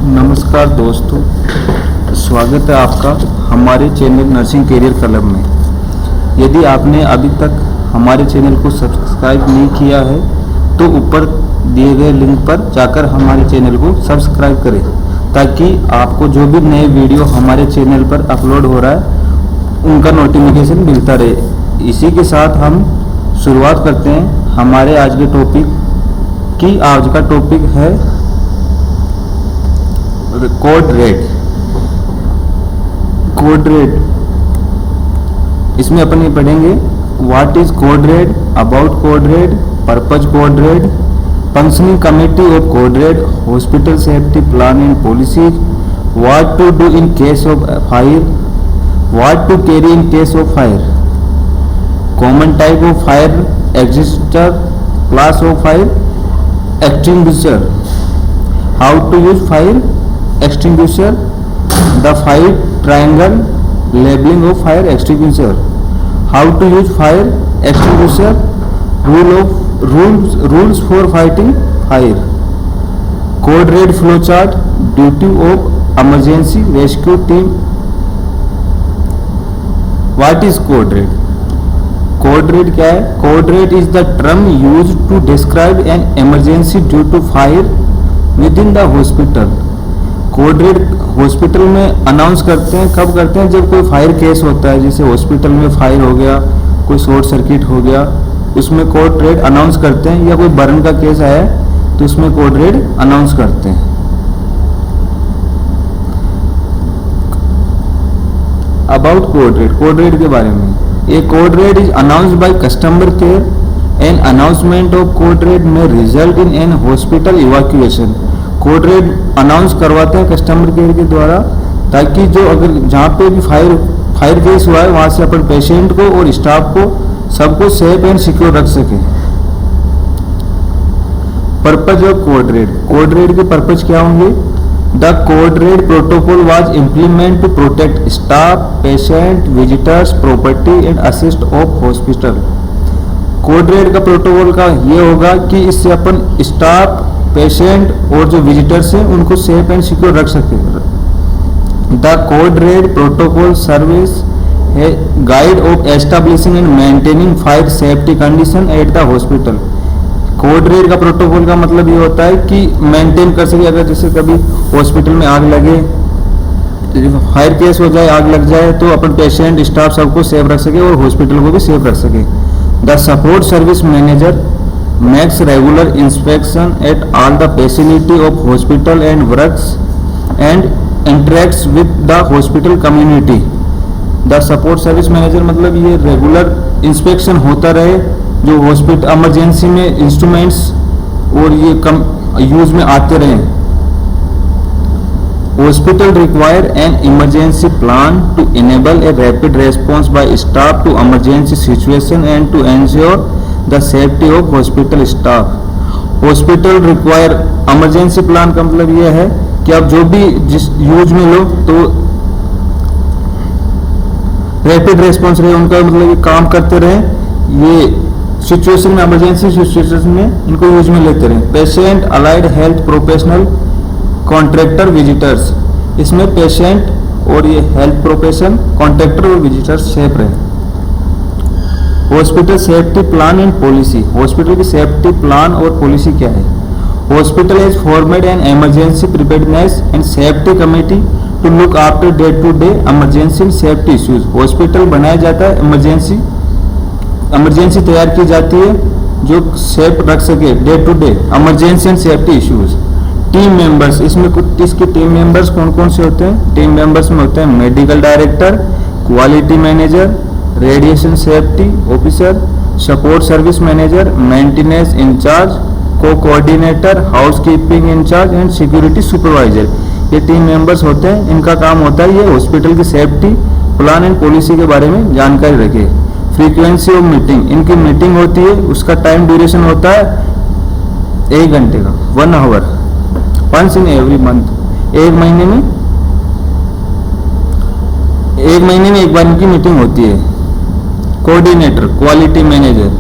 नमस्कार दोस्तों, स्वागत है आपका हमारे चैनल नर्सिंग कैरियर क्लब में। यदि आपने अभी तक हमारे चैनल को सब्सक्राइब नहीं किया है तो ऊपर दिए गए लिंक पर जाकर हमारे चैनल को सब्सक्राइब करें ताकि आपको जो भी नए वीडियो हमारे चैनल पर अपलोड हो रहा है उनका नोटिफिकेशन मिलता रहे। इसी के साथ हम शुरुआत करते हैं हमारे आज के टॉपिक की। आज का टॉपिक है कोड रेड। कोड रेड इसमें अपन ये पढ़ेंगे what is code red, about code red, purpose code red, functioning committee of code red, hospital safety plan and policies, what to do in case of fire, what to carry in case of fire, common type of fire extinguisher, class of fire extinguisher, how to use fire extinguisher, the fire triangle, labeling of fire extinguisher, how to use fire extinguisher, rules for fighting fire, code red flowchart, duty of emergency rescue team. What is code red? Code red क्या है? Code red is the term used to describe an emergency due to fire within the hospital. Code red hospital में announce करते हैं। कब करते हैं? जब कोई फायर केस होता है, जैसे हॉस्पिटल में फायर हो गया, कोई शॉर्ट सर्किट हो गया, उसमें कोड रेड अनाउंस करते हैं। या कोई बर्न का केस आया तो उसमें कोड रेड अनाउंस करते हैं। अबाउट कोड रेड के बारे में, a code red is announced by customer care. An announcement of code red में result in an hospital evacuation. Code red announce करवाते हैं कस्टमर केयर के द्वारा ताकि जो अगर जहाँ पे भी फायर केस हुआ है वहाँ से अपन पेशेंट को और स्टाफ को सबको सेफ एंड सिक्योर रख सके। पर्पज ऑफ कोड रेड के पर्पज क्या होंगे? The code red protocol was implement to protect staff, patient, visitors, property and assist of hospital. Code red का प्रोटोकॉल का ये होगा कि इससे अपन स्टाफ, पेशेंट और जो विजिटर्स हैं उनको सेफ एंड सिक्योर रख सके। The code red protocol service है guide of establishing and maintaining fire safety condition at the hospital. Code red का प्रोटोकॉल का मतलब ये होता है कि मेंटेन कर सके। अगर जैसे कभी हॉस्पिटल में आग लगे, फायर केस हो जाए, आग लग जाए तो अपन पेशेंट, स्टाफ सबको सेफ रख सके और हॉस्पिटल को भी सेफ रख सके। The support service manager makes regular inspection at all the facility of hospital and works and interacts with the hospital community. The support service manager मतलब ये रेगुलर इंस्पेक्शन होता रहे जो हॉस्पिटल इमरजेंसी में इंस्ट्रूमेंट्स और ये कम यूज में आते रहे। Hospital require an emergency plan to enable a rapid response by staff to emergency situation and to ensure the safety of hospital staff. Hospital require emergency plan का मतलब यह है कि आप जो भी जिस यूज में लो तो रैपिड रेस्पॉन्स रहे, उनका मतलब ये काम करते रहे, ये सिचुएशन में, इमरजेंसी सिचुएशन में इनको यूज में लेते रहे। Patient, allied health professional, contractor, visitors, इसमें पेशेंट और ये हेल्थ प्रोफेशन, कॉन्ट्रैक्टर और विजिटर्स सेफ रहे। Hospital safety plan and policy. Hospital की सेफ्टी प्लान और पॉलिसी क्या है? Hospital has formed an emergency preparedness and safety committee to look after day to day emergency and safety issues. Hospital बनाया जाता है, emergency तैयार की जाती है जो सेफ रख सके day to day emergency and safety issues. Team members, इसमें कुछ इसके टीम मेंबर्स कौन कौन से होते हैं? टीम मेंबर्स में होते हैं medical director, quality manager, radiation safety officer, support service manager, maintenance incharge, coordinator, housekeeping incharge and security supervisor. ये टीम मेंबर्स होते हैं। इनका काम होता है ये हॉस्पिटल की सेफ्टी प्लान एंड पॉलिसी के बारे में जानकारी रखे। फ्रीक्वेंसी ऑफ मीटिंग, इनकी मीटिंग होती है, उसका टाइम ड्यूरेशन होता है 1 घंटे का, 1 hour, once in every month. एक महीने में एक बार इनकी मीटिंग होती है। Coordinator, quality manager,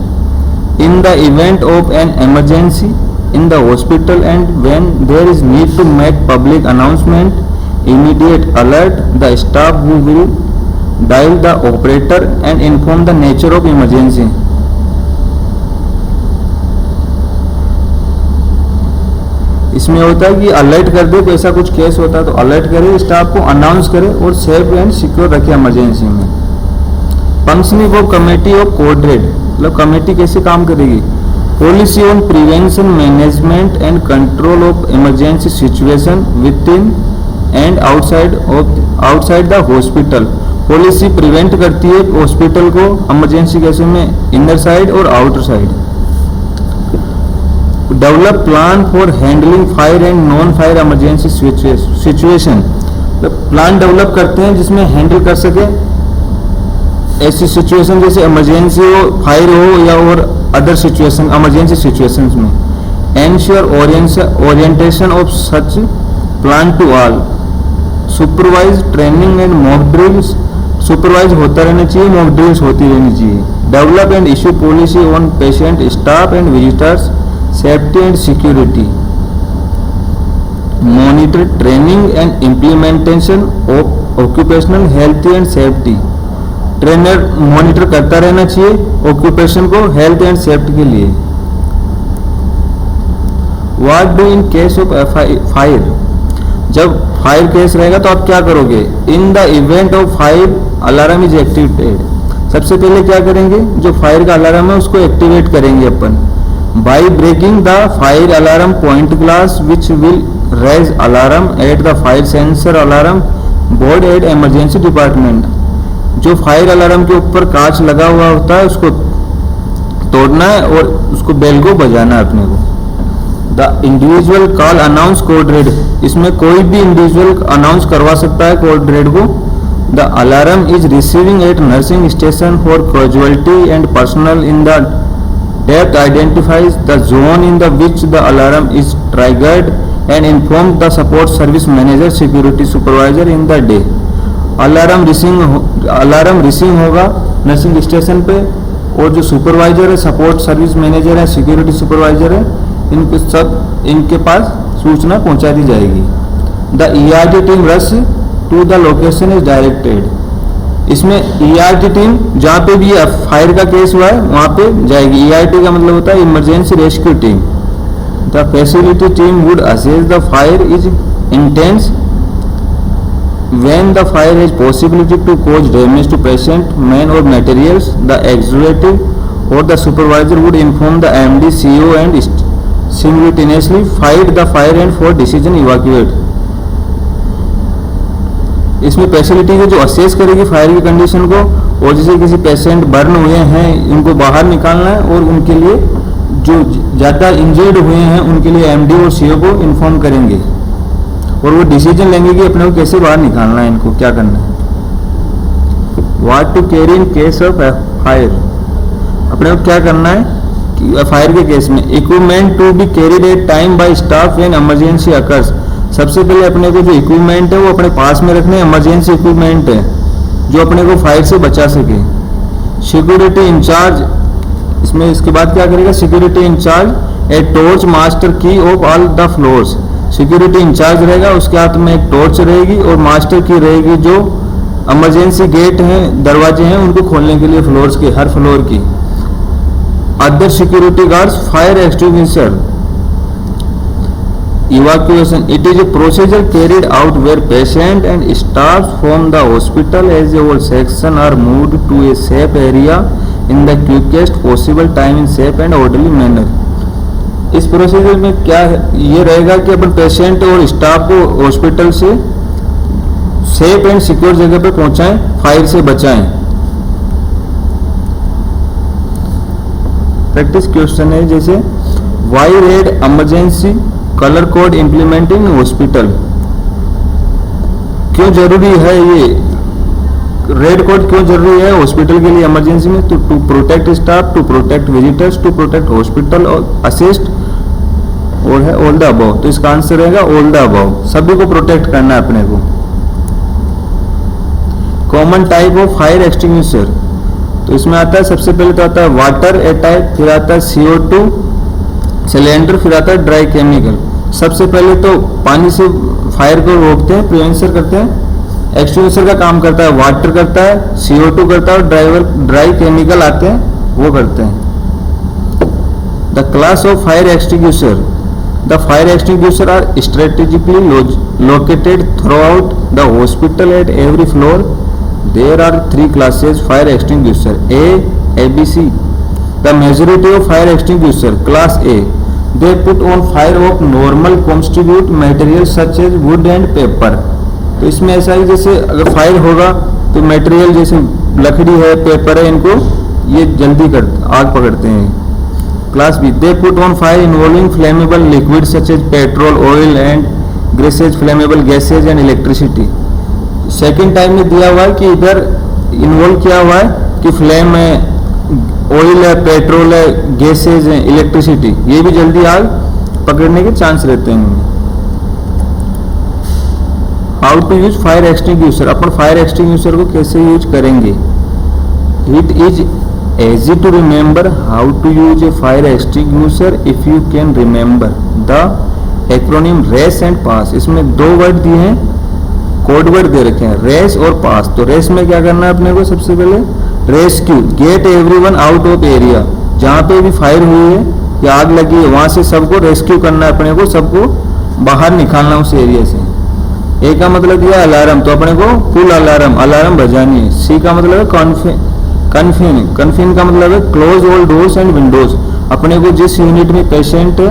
in the event of an emergency in the hospital, and when there is need to make public announcement, immediate alert the staff who will dial the operator and inform the nature of emergency. इसमें होता है कि alert कर दे, कोई ऐसा कुछ case होता है तो अलर्ट करे, स्टाफ को अनाउंस करे और सेफ एंड सिक्योर रखे इमरजेंसी में। Functioning of committee of code red, मतलब कमेटी कैसे काम करेगी? Policy on prevention, management and control of emergency situation with in and outside the hospital. Policy prevent करती है हॉस्पिटल को इमरजेंसी केस में इनर साइड और outer side. Develop plan for handling fire and non fire emergency situation, plan develop करते हैं जिसमें handle कर सके ऐसी सिचुएशन जैसे इमरजेंसी हो, फायर हो या और अदर सिचुएशन, इमरजेंसी सिचुएशंस में। Ensure orientation of such plan to all. Supervise training and mock drills, supervise होता रहना चाहिए, मॉक ड्रिल्स होती रहनी चाहिए। Develop and issue policy on patient, staff and visitors safety and security. Monitor training and implementation of occupational health and safety. Trainer monitor करता रहना चाहिए occupation को हेल्थ एंड सेफ्टी के लिए। What do in case of fire, जब fire case रहेगा तो आप क्या करोगे? इन the event of fire alarm is activated, सबसे पहले क्या करेंगे? जो फायर का अलार्म है उसको एक्टिवेट करेंगे अपन by breaking the fire alarm point glass which will raise alarm at the fire sensor alarm board at emergency department. जो फायर अलार्म के ऊपर कांच लगा हुआ होता है उसको तोड़ना है और उसको बेल को बजाना है अपने को। The individual call announce code red, इसमें कोई भी इंडिविजुअल अनाउंस करवा सकता है कोड रेड को। The alarm is receiving at nursing station for casualty and personal in the depth identifies the zone in the which the alarm is triggered and inform the support service manager security supervisor in the day. Alarm receive होगा nursing station पे और जो supervisor है, support service manager है, security supervisor है, इनके पास सूचना पहुंचा दी जाएगी। The ERT team rush to the location is directed, इसमें ERT टीम जहाँ पे भी फायर का केस हुआ है वहाँ पे जाएगी। ERT का मतलब होता है emergency rescue team. The facility team would assess the fire is intense when the fire has possibility to cause damage to patient, man or materials. The executive or the supervisor would inform the MD, CO and simultaneously fight the fire and for decision evacuate. इसमें facility को जो assess करेगी fire की condition को, और जैसे किसी patient burn हुए हैं उनको बाहर निकालना है और उनके लिए जो ज़्यादा इंजर्ड हुए हैं उनके लिए MD और CO को इन्फॉर्म करेंगे और वो डिसीजन लेंगे कि अपने को कैसे बाहर निकालना है, इनको क्या करना है। What to carry in case of fire, अपने को क्या करना है कि फायर के केस में। Equipment to be carried at time by staff when emergency occurs, सबसे पहले अपने को जो इक्विपमेंट है वो अपने पास में रखने, इमरजेंसी इक्विपमेंट है जो अपने को फायर से बचा सके। सिक्योरिटी इंचार्ज, इसमें इसके बाद क्या करेगा? Security in-charge a torch master key of all the floors, security in-charge रहेगा, उसके हाथ में एक टॉर्च रहेगी और मास्टर की रहेगी जो इमरजेंसी गेट हैं, दरवाजे हैं, उनको खोलने के लिए फ्लोर्स के, हर फ्लोर की। Other security guards, fire extinguisher, evacuation, it is a procedure carried out where patient and staff from the hospital as a whole section are moved to a safe area in the quickest possible time in safe and orderly manner. इस procedure में क्या है, ये रहेगा कि अपन patient और staff को हॉस्पिटल से सेफ एंड सिक्योर जगह पे पहुंचाएं, फायर से बचाएं। प्रैक्टिस क्वेश्चन है जैसे why red emergency colour code implementing hospital, क्यों जरूरी है ये रेड कोड, क्यों जरूरी है हॉस्पिटल के लिए इमरजेंसी में? तो to protect staff, to protect visitors, to protect hospital और असिस्ट, और है ऑल द अबव। तो इसका आंसर रहेगा ऑल द अबव, सभी को प्रोटेक्ट करना है अपने को। Common type of fire extinguisher, तो इसमें आता है सबसे पहले तो आता है वाटर ए टाइप, फिर आता है CO2, सिलेंडर, फिर आता है ड्राई केमिकल। सबसे पहले तो पानी से फायर को रोकते हैं, प्रिवेंशन करते हैं। एक्सटिंग्विशर का काम करता है वाटर करता है, CO2 करता है, और ड्राई केमिकल आते हैं वो करते हैं। The class of fire extinguisher, the fire extinguisher are strategically located throughout the hospital at every floor. There are 3 classes fire extinguisher, A, B, C। The majority of fire extinguisher class A, they put on fire of normal constitute materials such as wood and paper। तो इसमें ऐसा है जैसे अगर fire होगा तो material जैसे लकड़ी है, पेपर है, इनको ये जल्दी आग पकड़ते हैं। Class B, they put on fire involving flammable liquid such as petrol, oil and greases, flammable gases and electricity. Second time में दिया हुआ है कि इधर इन्वॉल्व किया हुआ है कि फ्लेम है, ऑयल है, पेट्रोल है, गैसेज है, इलेक्ट्रिसिटी, ये भी जल्दी आग पकड़ने के चांस रहते हैं। How to use fire extinguisher, अपन फायर एक्सटिंग्विशर को कैसे यूज करेंगे। It is easy to remember how to use a fire extinguisher if you can remember the acronym RACE and PASS। इसमें 2 वर्ड दिए हैं, कोड वर्ड दे रखे हैं, race और पास। तो रेस में क्या करना है अपने को, सबसे पहले rescue, get everyone out of area. जहाँ पे भी फायर हुई है या आग लगी है वहां से सबको रेस्क्यू करना है अपने को, सबको बाहर निकालना उस एरिया से। ए का मतलब दिया अलार्म, तो अपने को फुल अलार्म बजानी है। सी का मतलब है कन्फिन का मतलब है close all doors and Windows. अपने को जिस यूनिट में पेशेंट है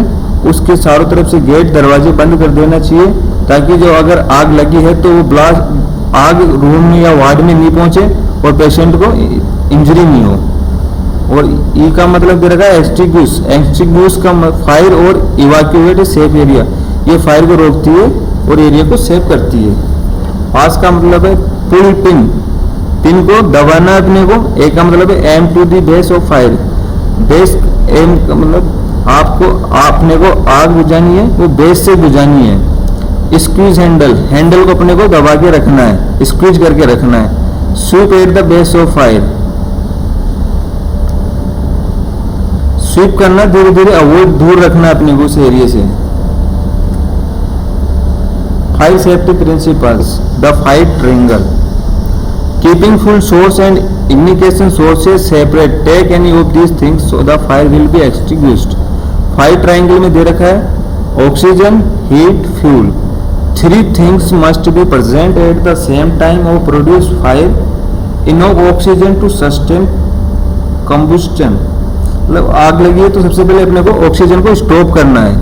उसके चारों तरफ से गेट दरवाजे बंद कर देना चाहिए, ताकि जो अगर आग लगी है तो वो ब्लास्ट आग रूम में या वार्ड में नहीं पहुंचे और पेशेंट को इंजरी नहीं हो। और ई का मतलब दे रखा है एक्सटिंग्विश का फायर और इवैक्यूएट सेफ एरिया, ये फायर को रोकती है और एरिया को सेफ करती है। पास का मतलब है पुल पिन को दबाना है अपने को। ए का मतलब है aim to the base of fire, base aim का मतलब आपने को आग बुझानी है, वो बेस से बुझानी है। स्क्वीज हैंडल को अपने को दबा के रखना है, स्क्वीज करके रखना है। Sweep at the base of fire, sweep करना, धीरे धीरे अवॉइड, दूर रखना अपने को उस एरिया से। Fire safety principles, the fire triangle, keeping full source and ignition sources separate, take any of these things so the fire will be extinguished। Fire triangle में दे रखा है oxygen, heat, fuel. 3 things must be present at the same time or produce fire। enough oxygen to sustain combustion, मतलब आग लगी है तो सबसे पहले अपने को ऑक्सीजन को स्टॉप करना है।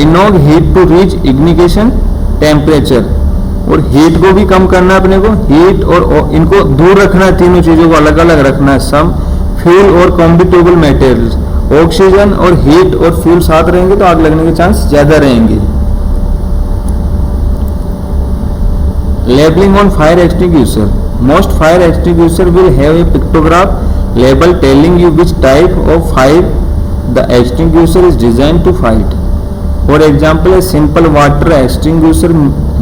enough heat to reach ignition temperature, और हीट को भी कम करना है अपने को, हीट और इनको दूर रखना है, तीनों चीजों को अलग अलग रखना है। सम फ्यूल और कॉम्बिटेबल मटेरियल्स, ऑक्सीजन और हीट और फ्यूल साथ रहेंगे तो आग लगने के चांस ज्यादा रहेंगे। Labelling on fire extinguisher, most fire extinguisher will have a pictograph label telling you which type of fire the extinguisher is designed to fight. For example, a simple water extinguisher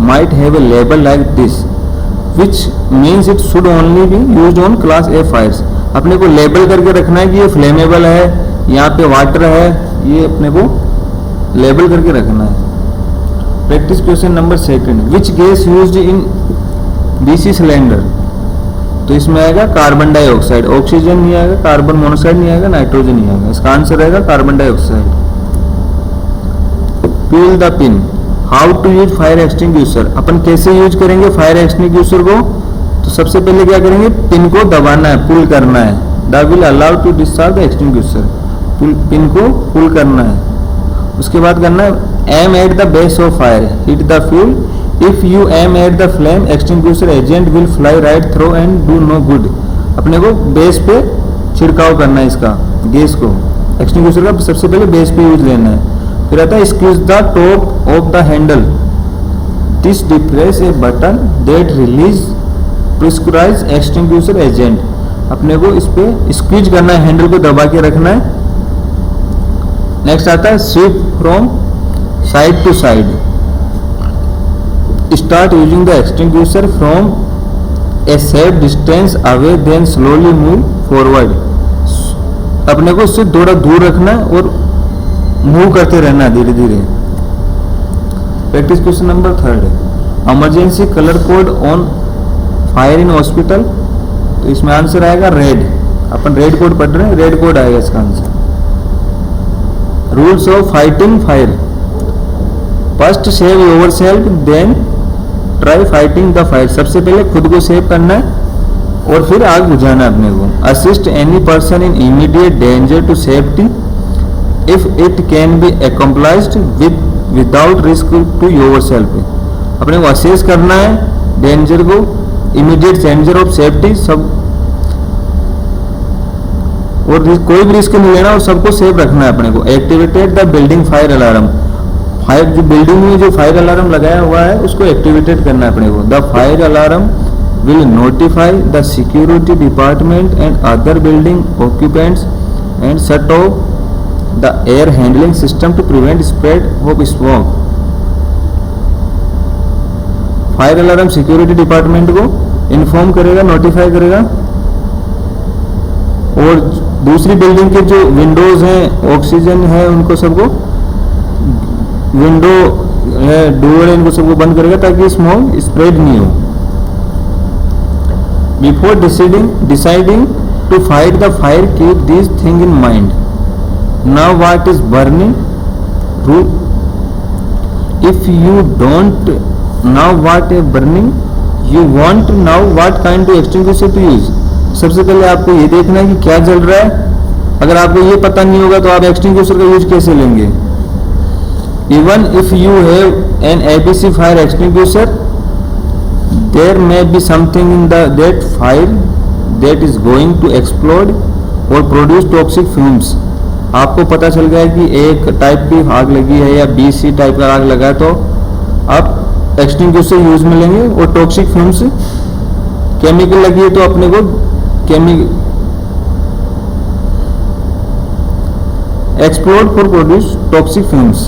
might have a label like this, which means it should only be used on class A fires। अपने को label करके रखना है कि ये flammable है, यहाँ पे वाटर है, ये अपने को लेबल करके रखना है। Practice question number 2, which gas used in BC cylinder. तो इसमें आएगा कार्बन डाइऑक्साइड, ऑक्सीजन नहीं आएगा, कार्बन मोनोक्साइड नहीं आएगा, नाइट्रोजन नहीं आएगा। इसका आंसर रहेगा carbon dioxide. Pull the pin, how to use fire extinguisher, अपन कैसे यूज करेंगे फायर एक्सटिंग्विशर को। तो सबसे पहले क्या करेंगे, पिन को दबाना है, पुल करना है। The will allow to discharge the extinguisher, pin को पुल करना है। उसके बाद करना है aim at the base of fire, hit the fuel, if you aim at the flame extinguisher agent will fly right through and do no good. अपने को base पे छिड़काव करना है इसका, गैस को एक्सटिंग्विशर का सबसे पहले बेस पे यूज लेना है। फिर आता है squeeze the top of the handle, this depress a button that release pressurised extinguisher agent. अपने को इस पे स्क्वीज करना है, हैंडल को दबा के रखना है। नेक्स्ट आता है sweep from side to side, start using the extinguisher from a safe distance away then slowly move forward. अपने को उससे थोड़ा दूर रखना है और मूव करते रहना धीरे धीरे। प्रैक्टिस क्वेश्चन नंबर 3 है emergency colour code on fire in hospital. तो इसमें आंसर आएगा रेड। अपन रेड कोड पढ़ रहे हैं, रेड कोड आएगा इसका answer. Rules of fighting fire, first save yourself then try fighting the fire. सबसे पहले खुद को सेव करना है और फिर आग बुझाना है अपने को। Assist any person in immediate danger to safety if it can be accomplished without risk to yourself. अपने को असेस करना है डेंजर को, इमीडिएट डेंजर ऑफ सेफ्टी सब, और कोई भी रिस्क नहीं लेना और सबको सेफ रखना है अपने को। Activated the building fire alarm, fire जो बिल्डिंग में जो फायर अलार्म लगाया हुआ है उसको एक्टिवेटेड करना है अपने को। The fire alarm will notify the security department and other building occupants and shut off the air handling system to prevent spread of smoke. Fire alarm security department को inform करेगा, नोटिफाई करेगा, और दूसरी building के जो Windows हैं, oxygen है, उनको सबको विंडो है, डोर है, इनको सबको बंद करेगा ताकि स्मोक स्प्रेड नहीं हो। Before deciding to fight the fire keep this thing in mind. Know what is burning rule, if you don't know what is burning you want know what kind of extinguisher to use. सबसे पहले आपको ये देखना है कि क्या जल रहा है। अगर आपको ये पता नहीं होगा तो आप एक्सटिंग्विशर का यूज कैसे लेंगे। Even if you have an ABC fire extinguisher there may be something in that fire that is going to explode और प्रोड्यूस टॉक्सिक फ्यूम्स। आपको पता चल गया कि एक टाइप की आग लगी है या बीसी टाइप का आग लगा है, तो आप एक्सटिंग्विशर यूज में लेंगे। और टॉक्सिक फ्यूम्स केमिकल लगी है तो अपने को explode for produce toxic fumes.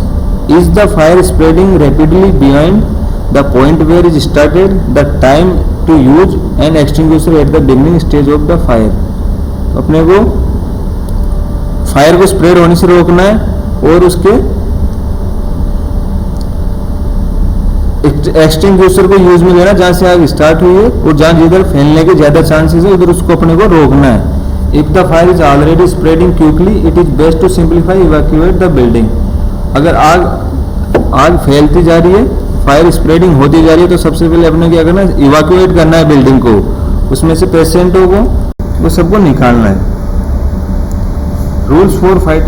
Is the fire spreading rapidly beyond the point where it started? The time to use an extinguisher at the beginning stage of the fire. अपने को fire को spread होने से रोकना है और उसके extinguisher को यूज में लेना जहां से आग स्टार्ट हुई है और जहां जिधर फैलने के ज्यादा चांसेस है उधर उसको अपने को रोकना है। If the fire is already spreading quickly it is best to simplify evacuate the building. अगर आग फैलती जा रही है, फायर स्प्रेडिंग होती जा रही है, तो सबसे पहले अपने क्या करना है, इवैक्यूएट करना है बिल्डिंग को। उसमें से पेशेंटों को वो सबको निकालना है। Rules for fight,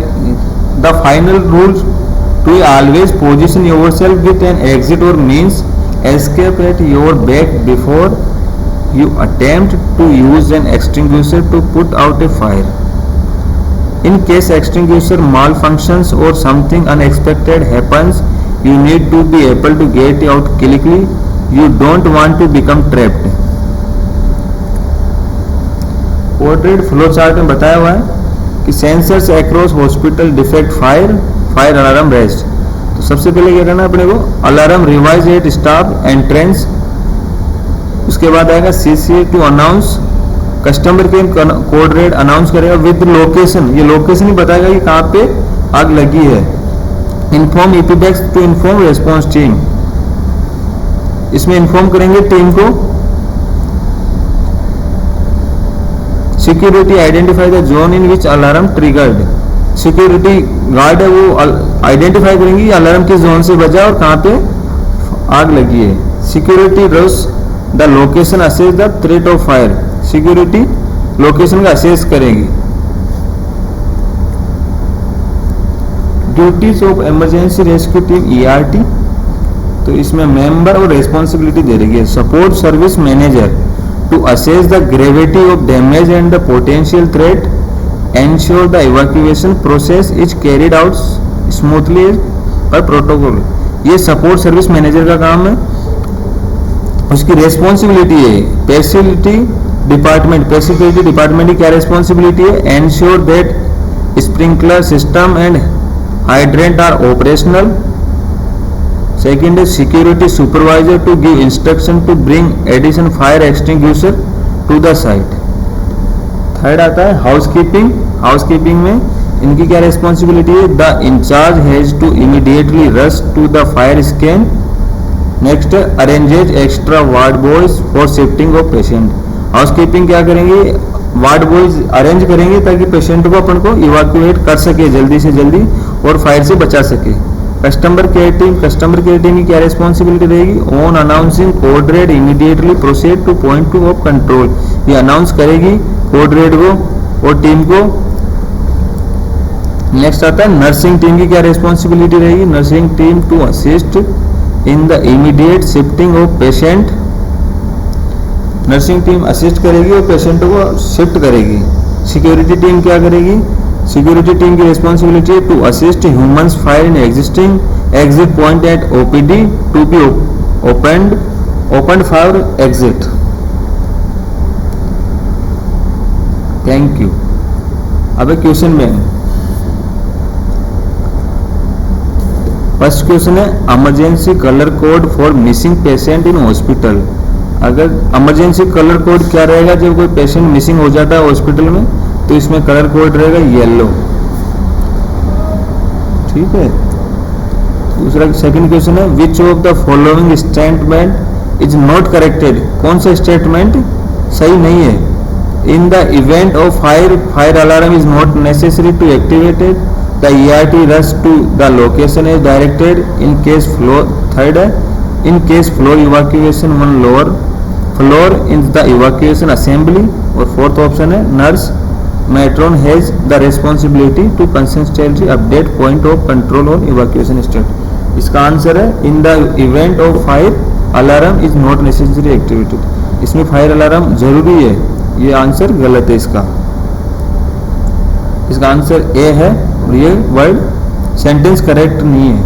the final rules to always position yourself with an exit or means escape at your back before you attempt to use an extinguisher to put out a fire. In case extinguisher malfunctions or something unexpected happens, you need to be able to get out quickly. You don't want to become trapped. Coordinate flow chart में बताया हुआ है कि sensors across hospital defect fire alarm rest. तो सबसे पहले क्या करना है अपने को, alarm revise at staff entrance. उसके बाद आएगा सीसीए टू अनाउंस, कस्टमर के कोड रेड अनाउंस करेगा विद लोकेशन। ये लोकेशन ही बताएगा कि कहाँ पे आग लगी है। Inform EPBAX to inform response team, इसमें इन्फॉर्म करेंगे टीम को। Security identify the zone in which alarm triggered, security guard है वो आइडेंटिफाई करेंगी अलार्म किस जोन से बजा और कहाँ पे आग लगी है। Security rush the location assess the threat of fire, security location का असेस करेगी। Duties of emergency rescue team ERT, तो इसमें मेंबर और रेस्पॉन्सिबिलिटी दे रही है। Support service manager to assess the gravity of damage and the potential threat, ensure the evacuation process is carried out smoothly per protocol। ये support service manager का काम है, उसकी रेस्पॉन्सिबिलिटी है। फैसिलिटी डिपार्टमेंट की क्या रेस्पॉन्सिबिलिटी है, ensure that sprinkler system and hydrant are operational. Second है security supervisor to give instruction to bring addition fire extinguisher to the site. Third आता है हाउसकीपिंग में इनकी क्या रिस्पॉन्सिबिलिटी है? The incharge has to immediately rush to the fire scene. Next, arranges extra ward boys for shifting of patient. Housekeeping क्या करेंगे? Ward boys arrange करेंगे ताकि पेशेंट को अपन को इवैक्यूएट कर सके जल्दी से जल्दी और फायर से बचा सके। कस्टमर केयर टीम की क्या रिस्पॉन्सिबिलिटी रहेगी? On announcing code red immediately proceed two point two of control. ये अनाउंस करेगी कोड रेड को और टीम को। नेक्स्ट आता है नर्सिंग टीम की क्या रिस्पॉन्सिबिलिटी रहेगी? Nursing team to assist in the immediate shifting of patient. Nursing team assist करेगी और पेशेंट को शिफ्ट करेगी। सिक्योरिटी टीम क्या करेगी? सिक्योरिटी टीम की रिस्पॉन्सिबिलिटी है to assist humans fire in existing exit point at OPD to be opened for exit. Thank you. अब question में फर्स्ट क्वेश्चन है emergency colour code for missing patient in hospital. अगर emergency colour code क्या रहेगा? जब कोई patient missing हो जाता है हॉस्पिटल में तो इसमें कलर कोड रहेगा येलो। ठीक है। दूसरा सेकंड क्वेश्चन है which of the following statement is not corrected. कौन सा स्टेटमेंट सही नहीं है? In the event of fire alarm is not necessary to activated. The ERT rush to the location is directed in case floor। Third है in case floor evacuation one lower floor in the evacuation assembly। और fourth option है nurse matron has the responsibility to constantly update point of control on evacuation state। इसका answer है in the event of fire alarm is not necessary activated। इसमें fire alarm जरूरी है, ये answer गलत है इसका आंसर ए है और ये वर्ड सेंटेंस करेक्ट नहीं है।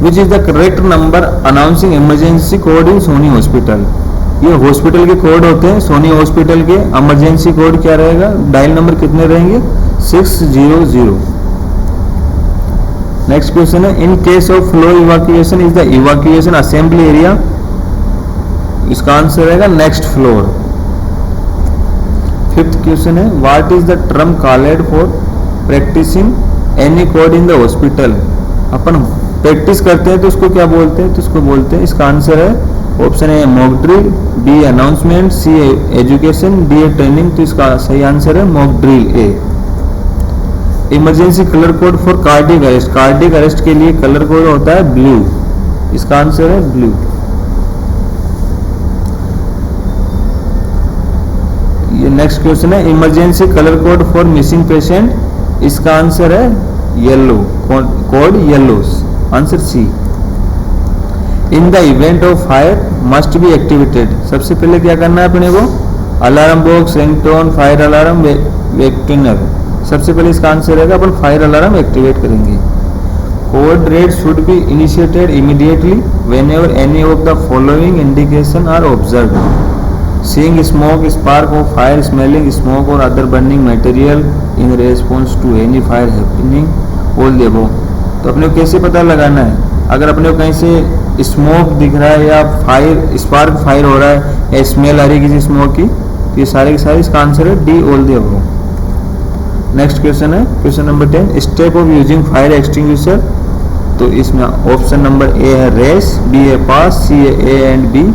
Which is the correct number announcing emergency code in Soni hospital. ये हॉस्पिटल के कोड होते हैं, सोनी हॉस्पिटल के इमरजेंसी कोड क्या रहेगा? डायल नंबर कितने रहेंगे? 600। नेक्स्ट क्वेश्चन है in case of floor evacuation is the evacuation assembly area. इसका आंसर रहेगा नेक्स्ट फ्लोर। फिफ्थ क्वेश्चन है what is the term called for practicing any code in the hospital. अपन practice करते हैं तो उसको क्या बोलते हैं? तो उसको बोलते हैं, इसका आंसर है option A mock drill, B announcement, C education, D training. तो इसका सही आंसर है mock drill A. Emergency colour code for cardiac arrest. Cardiac arrest के लिए कलर कोड होता है ब्लू। इसका आंसर है ब्लू। ये नेक्स्ट क्वेश्चन है emergency colour code for missing patient. इसका आंसर है yellow, code yellow, answer C. In the event of fire must be activated. सबसे पहले क्या करना है अपने को? Alarm box, ringtone, fire alarm, वेक्टिनर। सबसे पहले इसका आंसर रहेगा अपन फायर अलार्म एक्टिवेट करेंगे। Code red should be initiated immediately whenever any of the following indication are observed. Seeing smoke, spark of fire, smelling smoke or other burning material in response to any fire happening, all the above। तो अपने को कैसे पता लगाना है? अगर अपने को कहीं से स्मोक दिख रहा है या फायर स्पार्क फायर हो रहा है या स्मेल आ रही है किसी स्मोक की, तो ये सारे के सारे इसका आंसर है D all the above. Next question है question number 10 step of using fire extinguisher. तो इसमें ऑप्शन नंबर ए है रेस, बी है पास, सी है ए एंड बी,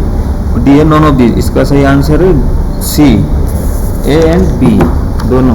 डी है नॉन ऑफ दी। इसका सही आंसर है सी, ए एंड बी दोनों।